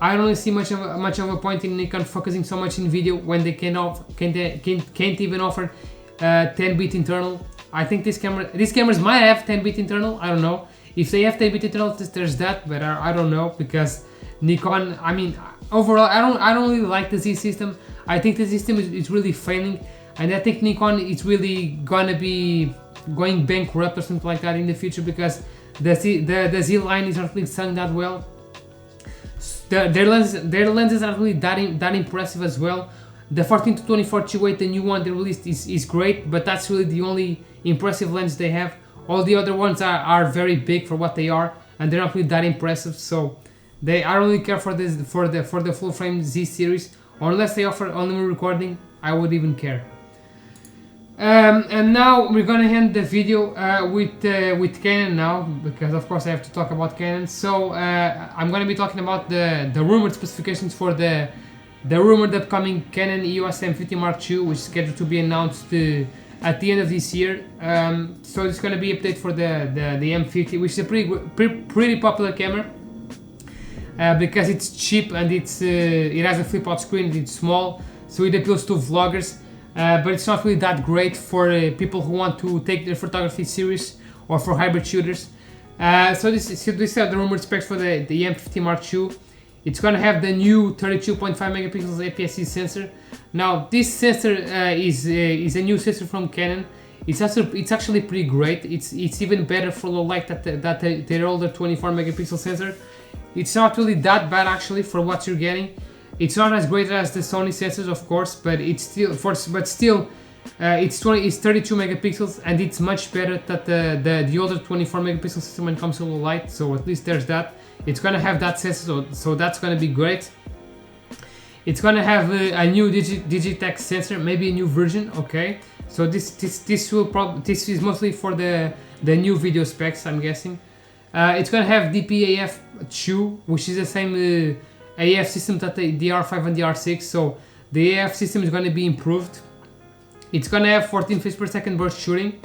I don't really see much of a point in Nikon focusing so much in video when they can't even offer 10-bit internal. I think these cameras might have 10-bit internal. I don't know. If they have the A/B technologies, there's that, but I don't know, because Nikon, I mean, overall, I don't really like the Z system. I think the system is really failing, and I think Nikon is really gonna be going bankrupt or something like that in the future, because the Z line is not really selling that well. Their lenses are really that impressive as well. The 14-24 2.8, the new one they released, is great, but that's really the only impressive lens they have. All the other ones are very big for what they are, and they're not really that impressive. So I don't really care for this for the full frame Z series, or unless they offer unlimited recording, I would even care. And now we're gonna end the video with Canon now, because of course I have to talk about Canon. So I'm gonna be talking about the rumored specifications for the rumored upcoming Canon EOS M50 Mark II, which is scheduled to be announced at the end of this year. So it's gonna be an update for the M50, which is a pretty popular camera, because it's cheap and it has a flip-out screen. It's small, so it appeals to vloggers. But it's not really that great for people who want to take their photography serious, or for hybrid shooters. So these are the rumored specs for the M50 Mark II. It's gonna have the new 32.5 megapixels APS-C sensor. Now this sensor is a new sensor from Canon. It's actually pretty great. It's even better for low light that their older 24 megapixel sensor. It's not really that bad actually for what you're getting. It's not as great as the Sony sensors, of course, but it's still it's 32 megapixels, and it's much better than the older 24 megapixel system when it comes to low light. So at least there's that. It's gonna have that sensor, so that's gonna be great. It's gonna have a new Digitex sensor, maybe a new version. Okay, so this is mostly for the new video specs, I'm guessing. It's gonna have DP-AF2, which is the same AF system that the R5 and the R6, so the AF system is going to be improved. It's going to have 14 frames per second burst shooting.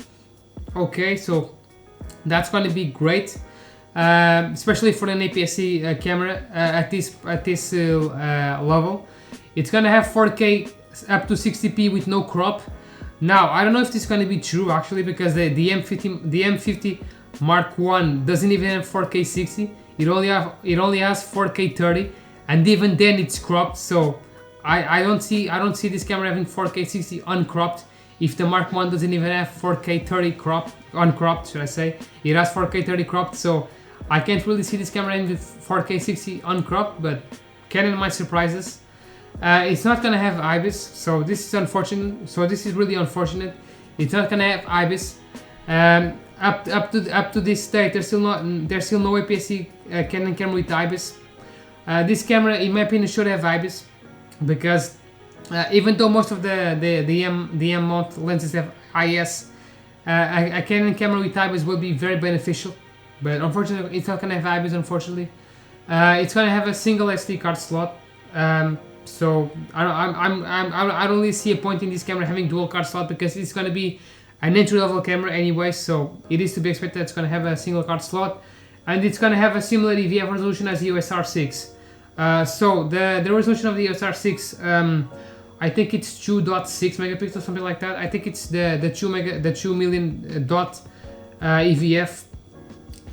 Okay, so that's going to be great, especially for an APS-C camera at this level. It's going to have 4K up to 60p with no crop. Now I don't know if this is going to be true actually, because the M50 Mark I doesn't even have 4K 60. It only has 4K 30. And even then it's cropped, so I don't see this camera having 4K 60 uncropped. If the Mark I doesn't even have 4K 30 uncropped, should I say? It has 4K 30 cropped, so I can't really see this camera having 4K 60 uncropped, but Canon might surprise us. It's not gonna have IBIS, so this is unfortunate. So this is really unfortunate. It's not gonna have IBIS. Up to this date, there's still no APS-C Canon camera with IBIS. This camera, in my opinion, should have IBIS, because even though most of the M mount lenses have IS, a Canon camera with IBIS will be very beneficial. But unfortunately, it's not gonna have IBIS. Unfortunately, it's gonna have a single SD card slot. So I don't really see a point in this camera having dual card slot, because it's gonna be an entry-level camera anyway. So it is to be expected that it's gonna have a single card slot. And it's going to have a similar EVF resolution as the EOS R6. So the resolution of the EOS R6, I think it's 2.6 megapixels, something like that. I think it's the 2 million dot EVF,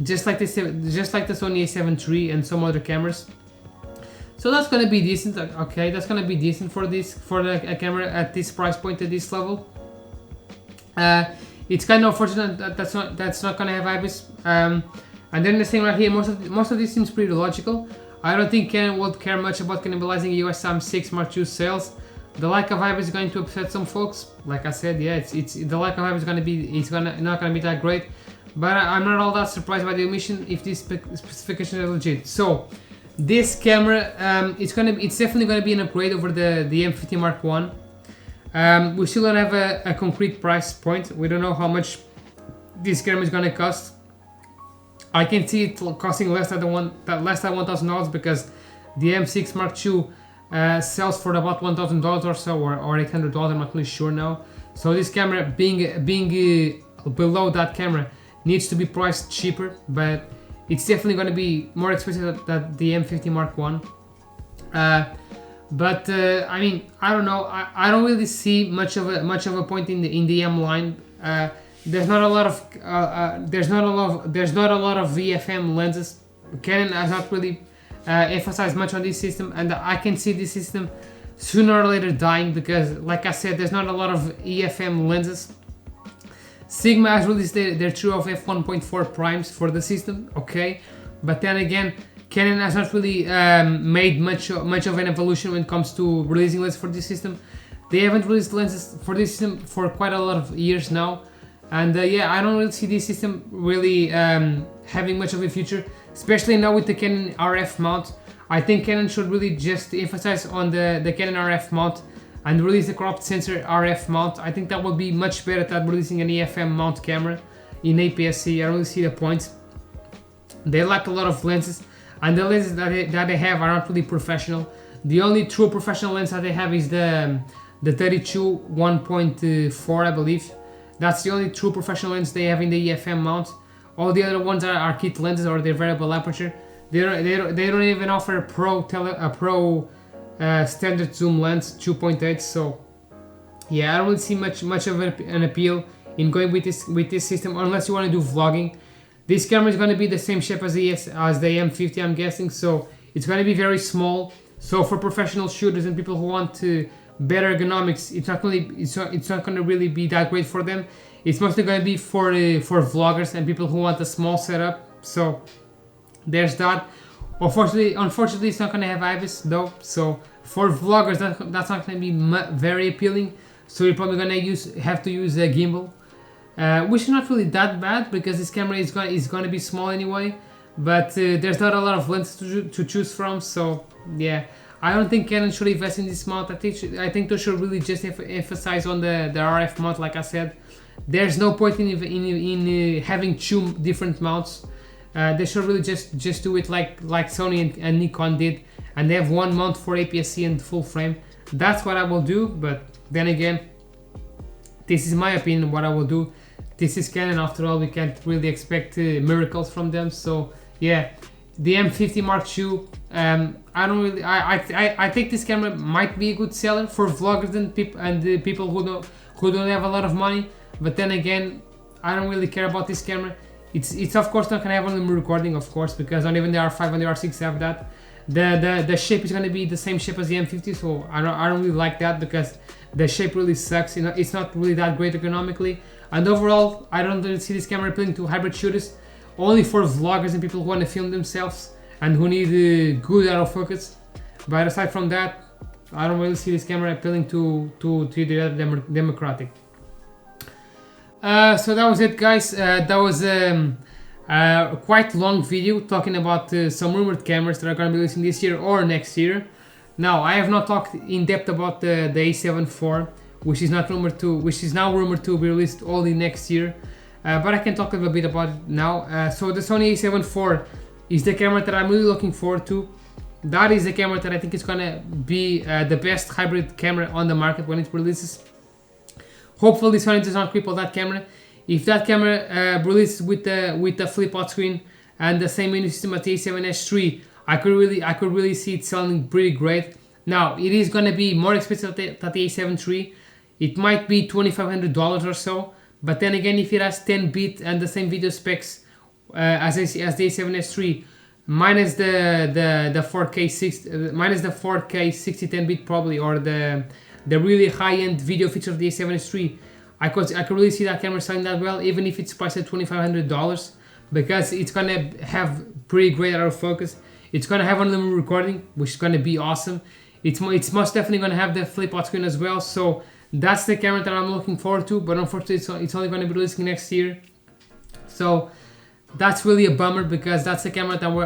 just like the Sony A7 III and some other cameras. So that's going to be decent. Okay, that's going to be decent for a camera at this price point, at this level. It's kind of unfortunate that that's not going to have IBIS. And then the thing right here, most of this seems pretty logical. I don't think Canon will care much about cannibalizing EOS A7C Mark II sales. The lack of IBIS is going to upset some folks. Like I said, yeah, the lack of IBIS is going to be, not going to be that great. But I'm not all that surprised by the omission if these specifications are legit. So this camera, it's definitely going to be an upgrade over the M50 Mark I. We still don't have a concrete price point. We don't know how much this camera is going to cost. I can see it costing less than $1,000, because the M6 Mark II sells for about $1,000 or so, or $800. I'm not really sure now. So this camera, being below that camera, needs to be priced cheaper, but it's definitely going to be more expensive than the M50 Mark I. I mean, I don't know. I don't really see much of a point in the M line. there's not a lot of there's not a lot of VFM lenses. Canon has not really emphasized much on this system, and I can see this system sooner or later dying because, like I said, there's not a lot of EFM lenses. Sigma has released their trio of f1.4 primes for the system, okay, but then again, Canon has not really made much of an evolution when it comes to releasing lenses for this system. They haven't released lenses for this system for quite a lot of years now, and yeah, I don't really see this system really having much of a future, especially now with the Canon RF mount. I think Canon should really just emphasize on the Canon RF mount and release the cropped sensor RF mount. I think that would be much better than releasing an EFM mount camera in APS-C. I don't really see the point. They lack a lot of lenses, and the lenses that they have are not really professional. The only true professional lens that they have is the 32 1.4, I believe. That's the only true professional lens they have in the EFM mount. All the other ones are kit lenses or they're variable aperture. They don't even offer a pro standard zoom lens 2.8. So yeah, I don't really see much of an appeal in going with this system unless you want to do vlogging. This camera is going to be the same shape as the M50, I'm guessing, so it's going to be very small. So for professional shooters and people who want better ergonomics, it's not going to really be that great for them. It's mostly going to be for vloggers and people who want a small setup. So there's that. Unfortunately, it's not going to have IBIS though. So for vloggers, that's not going to be very appealing. So you're probably going to have to use a gimbal. Which is not really that bad because this camera is going to be small anyway, but there's not a lot of lenses to choose from. So yeah, I don't think Canon should invest in this mount. I think they should really just emphasize on the RF mount. Like I said, there's no point in having two different mounts. They should really just do it like Sony and Nikon did, and they have one mount for APS-C and full frame. That's what I will do. But then again, this is my opinion. What I will do. This is Canon, after all. We can't really expect miracles from them. So yeah, the M50 Mark II. I think this camera might be a good seller for vloggers and people who don't have a lot of money. But then again, I don't really care about this camera. It's of course not gonna have on the recording, of course, because not even the R5 and the R6 have that. The shape is gonna be the same shape as the M50, so I don't really like that because the shape really sucks. You know, it's not really that great ergonomically. And overall, I don't really see this camera appealing to hybrid shooters, only for vloggers and people who want to film themselves and who need good autofocus. But aside from that, I don't really see this camera appealing to the other democratic. So that was it, guys. That was a quite long video talking about some rumored cameras that are going to be releasing this year or next year. Now, I have not talked in depth about the A7 IV, which is now rumored to be released only next year, but I can talk a little bit about it now. So the Sony A7 IV is the camera that I'm really looking forward to. That is the camera that I think is gonna be the best hybrid camera on the market when it releases. Hopefully Sony does not cripple that camera. If that camera releases with the flip-out screen and the same menu system as the A7S3, I could really see it selling pretty great. Now it is gonna be more expensive than the A7 III. It might be $2,500 or so, but then again, if it has 10-bit and the same video specs as the A7S III, minus the 4K 60 10-bit probably, or the really high-end video feature of the A7S III, I could really see that camera selling that well, even if it's priced at $2,500, because it's gonna have pretty great autofocus. It's gonna have unlimited recording, which is gonna be awesome. It's most definitely gonna have the flip-out screen as well. So that's the camera that I'm looking forward to, but unfortunately it's only going to be releasing next year. So that's really a bummer because that's the camera that I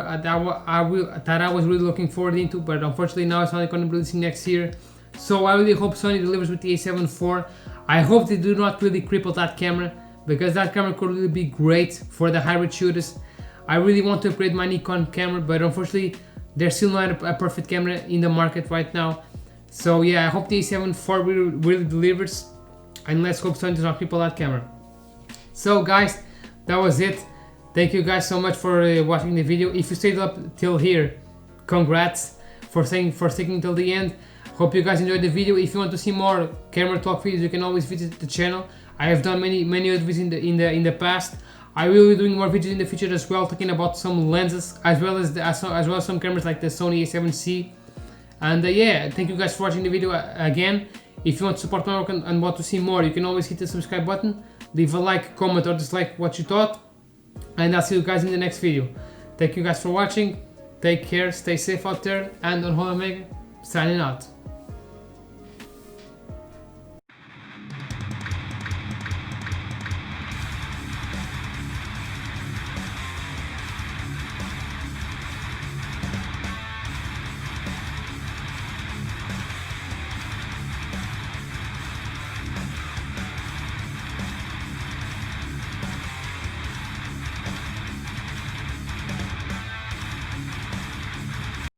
was really looking forward into, but unfortunately now it's only going to be releasing next year. So I really hope Sony delivers with the A7 IV. I hope they do not really cripple that camera, because that camera could really be great for the hybrid shooters. I really want to upgrade my Nikon camera, but unfortunately there's still not a perfect camera in the market right now. So yeah, I hope the A7 IV really delivers, and let's hope Sony does not cripple that camera. So guys, that was it. Thank you guys so much for watching the video. If you stayed up till here, congrats for sticking till the end. Hope you guys enjoyed the video. If you want to see more camera talk videos, you can always visit the channel. I have done many videos in the past. I will be doing more videos in the future as well, talking about some lenses as well as some cameras like the Sony A7c. And yeah, thank you guys for watching the video again. If you want to support my work and want to see more, you can always hit the subscribe button, leave a like, comment or dislike what you thought, and I'll see you guys in the next video. Thank you guys for watching, take care, stay safe out there, and UNHOLY-OMEGA signing out.